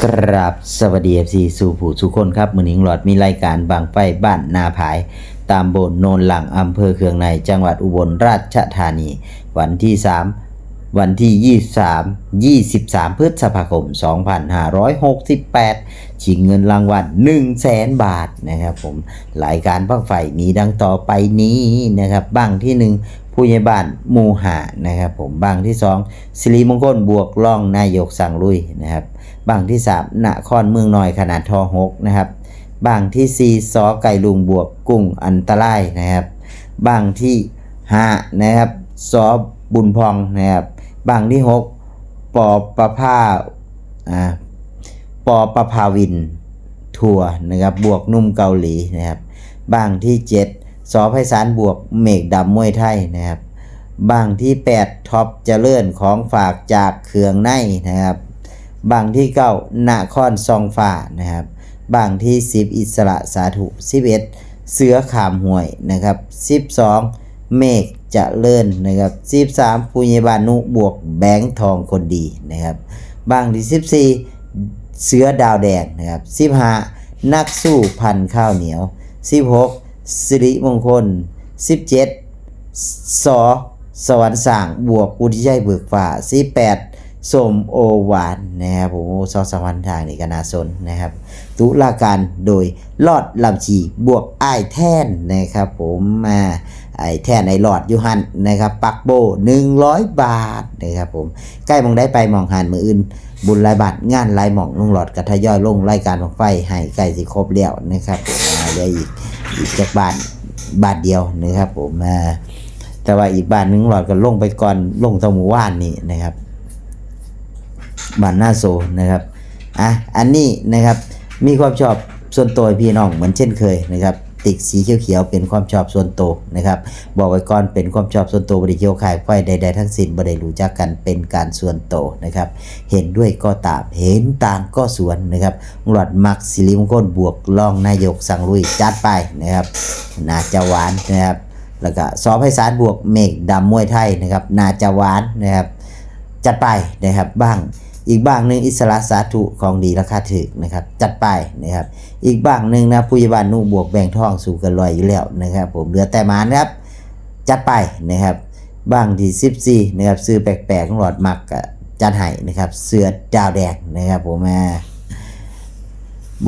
กราบสวัสดีFCสู่ผู้สุคนครับมื้อนี้หลอดมีรายการบังไฟบ้านนาผายตามโบนโนนหลังอำเภอเคืองในจังหวัดอุบลราชธานีวันที่23พฤษภาคม2568ชิงเงินรางวัล 100,000 บาทนะครับผมรายการบังไฟมีดังต่อไปนี้นะครับบังที่1ผู้ใหญ่บ้านหมู่หานะครับผมบังที่2สิริมงคลบวกร่องนายกสั่งลุยนะครับบังที่3นครเมืองน้อยขนาดท6นะครับบังที่4สอไก่ลุงบวกกุ้งอันตรายนะครับบังที่5นะครับสอบุญพองนะครับบังที่6ปอประภาวินทัวนะครับบวกนุ่มเกาหลีนะครับบังที่7สอไพศาลบวกเมฆดำมวยไทยนะครับบังที่8ท็อปเจริญของฝากจากเคืองในนะครับบังที่9นครซองฟ้านะครับบังที่10อิสระสาธุ11เสือขามห่วยนะครับ12เมฆเจริญนะครับ13ผู้ใหญ่บ้านนุบวกแบงค์ทองคนดีนะครับบังที่14เสือดาวแดงนะครับ15นักสู้พันข้าวเหนียว16สิริมงคล17สวรรค์สร้างบวกอุทิชัยเบิกฟ้า18สมโอหวานนะครับผมสวรรค์ทางนี่ก็น่าสนนะครับตุลาการโดยลอดลำชีบวกอ้ายแท่นนะครับผมไอ้แท่นไอ้หลอดยูฮันนะครับปักโบ100 บาทนะครับผมใกล้มองได้ไปมองหันมืออื่นบุญรายบาทงานรายหม่องลุงหลอดกระทยอยลงรายการบั้งไฟให้ใกล้สิครบแล้วนะครับผมเหลืออีกจากบาทเดียวนะครับผมแต่ว่าอีกบ้านนึงหลอดก็ลงไปก่อนลงตะหมู่ว่านนี่นะครับบ้านหน้าโซนะครับอันนี้นะครับมีความชอบส่วนตัวพี่น้องเหมือนเช่นเคยนะครับติ๊กสีเขียวๆเป็นความชอบส่วนตัวนะครับบอกไว้ก่อนเป็นความชอบส่วนตัวบ่ได้เกี่ยวข้ายไฟใดๆทั้งสิ้นบ่ได้รู้จักกันเป็นการส่วนตัวนะครับเห็นด้วยก็ตามเห็นต่างก็สวนนะครับหลอดมักสิริมงคลบวกรองนายกสั่งลุยจัดไปนะครับน่าจะหวานนะครับแล้วก็สอไพศาลบวกเมฆดำมวยไทยนะครับน่าจะหวานนะครับจัดไปนะครับบ้างอีกบ้างหนึ่งอิสระสาธุของดีราคาถูกนะครับจัดไปนะครับอีกบ้างหนึ่งนะผู้ใหญ่บ้านนุบวกแบ่งท่องสู่กันลอยอยู่แล้วนะครับผมเหลือแต่มานะครับจัดไปนะครับบ้างที่14นะครับซื้อแปลกๆของหลอดมักจัดให้นะครับเสือดาวแดงนะครับผม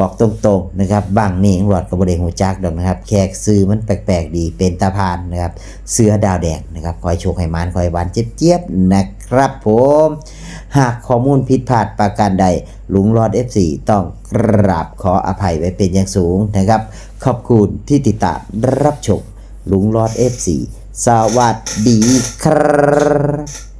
บอกตรงๆนะครับบางนี่หลอดกับบริหูจักดอกนะครับแขกซื้อมันแปลกๆดีเป็นตาพานนะครับเสือดาวแดงนะครับคอยโชคให้มานคอยหวานเจี๊ยบๆนะครับผมหากข้อมูลผิดพลาดประการใดลุงหลอด F4 ต้องกราบขออภัยไว้เป็นอย่างสูงนะครับขอบคุณที่ติดตามรับชมลุงหลอด F4 สวัสดีครับ